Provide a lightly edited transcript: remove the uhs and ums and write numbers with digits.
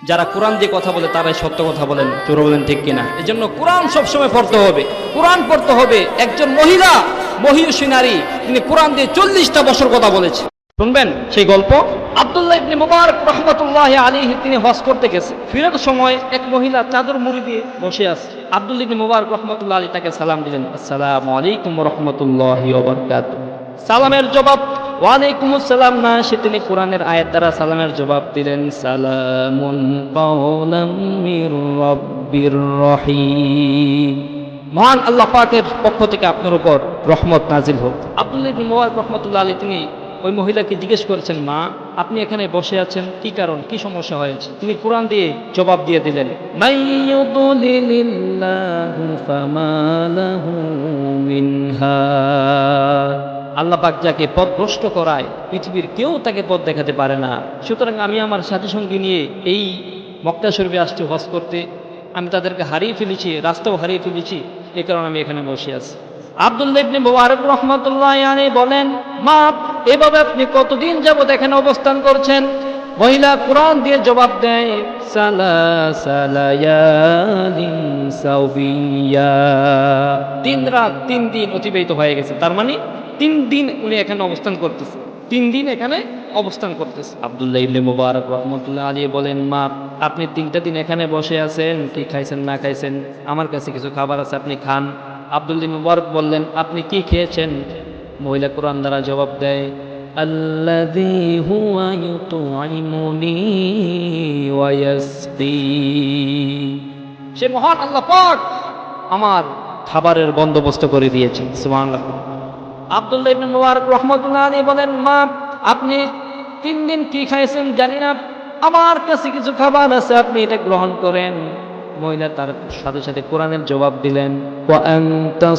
যারা কোরআন দিয়ে কথা বলে তারাই সত্য কথা বলেন, চোর বলেন ঠিক কিনা? এজন্য কোরআন সবসময় পড়তে হবে, কোরআন পড়তে হবে। একজন মহিলা, মহিষী নারী, তিনি কোরআন দিয়ে 40টা বছর কথা বলেছে। শুনবেন সেই গল্প। আব্দুল্লাহ ইবনে মুবারক রাহমাতুল্লাহি আলাইহি তিনি হজ করতে গেছে। ফেরার সময় এক মহিলা চাদর মুড়ি দিয়ে বসে আছে। আব্দুল্লাহ ইবনে মুবারক রাহমাতুল্লাহি আলাইহি তাকে সালাম দিলেন, আসসালামু আলাইকুম ওয়া রাহমাতুল্লাহি ওয়া বারাকাতুহু। সালামের জবাব ওয়ালাইকুম আসসালাম না, সে তিনি কোরআনের আয়াত দ্বারা সালামের জবাব দিলেন, সালামুন কাওলাম মির রাব্বির রহিম। মহান আল্লাহ পাকের পক্ষ থেকে আপনার উপর রহমত নাজিল হোক। আব্দুল্লাহ ইবনে মুবারক রাহমাতুল্লাহি আলাইহি তিনি ওই মহিলাকে জিজ্ঞেস করেছেন, মা আপনি এখানে বসে আছেন কি কারণ, কি সমস্যা হয়েছে? তিনি কোরআন দিয়ে জবাব দিয়ে দিলেন, মাইয়ুদলিলিল্লাহু ফামা লাহু মিন হাদ। আল্লাহ পাক যাকে পথ ভ্রষ্ট করায় পৃথিবীর কেউ তাকে পথ দেখাতে পারে না। সুতরাং আমি আমার সাথী সঙ্গী নিয়ে এই মক্কা শরীফে আসছি হজ করতে, আমি তাদেরকে হারিয়ে ফেলেছি, রাস্তাও হারিয়ে ফেলেছি, এই কারণে আমি এখানে বসে আছি। আব্দুল্লাহ ইবনে মুবারক রাহমাতুল্লাহি আলাইহি বলেন, মা এভাবে আপনি কতদিন যাবত এখানে অবস্থান করছেন? মহিলা কোরআন দিয়ে জবাব দেয়, সালাসালায়ালিন সাউবিয়া। 3 রাত 3 দিন অতিবাহিত হয়ে গেছে। তার মানে 3 দিন উনি এখানে অবস্থান করতেছে, 3 দিন এখানে অবস্থান করতেছে। আব্দুল্লাহ ইবনে মুবারক রাহমাতুল্লাহি আলাইহি বলেন, মা আপনি 3টা দিন এখানে বসে আছেন, কি খাইছেন না খাইছেন? আমার কাছে কিছু খাবার আছে, আপনি খান। আব্দুল্লাহ মুবারক বললেন, আপনি কি খেয়েছেন? মহিলা কোরআন দ্বারা জবাব দেয়, আল্লাযী হুয়া ইউতঈমুনি ওয়া ইয়াসকি। সে মহান আল্লাহ পাক আমার খাবারের বন্দোবস্ত করে দিয়েছেন। সুবহানাল্লাহ। আব্দুল্লাহ ইবনে মুবারক রাহমাতুল্লাহি আলাইহি বলেন, মা আপনি 3 দিন কি খাইছেন জানি না, আমার কাছে কিছু খাবার আছে, আপনি এটা গ্রহণ করেন। মহিলা তার সাথে সাথে কোরআনের জবাব দিলেন, ওয়া আনতা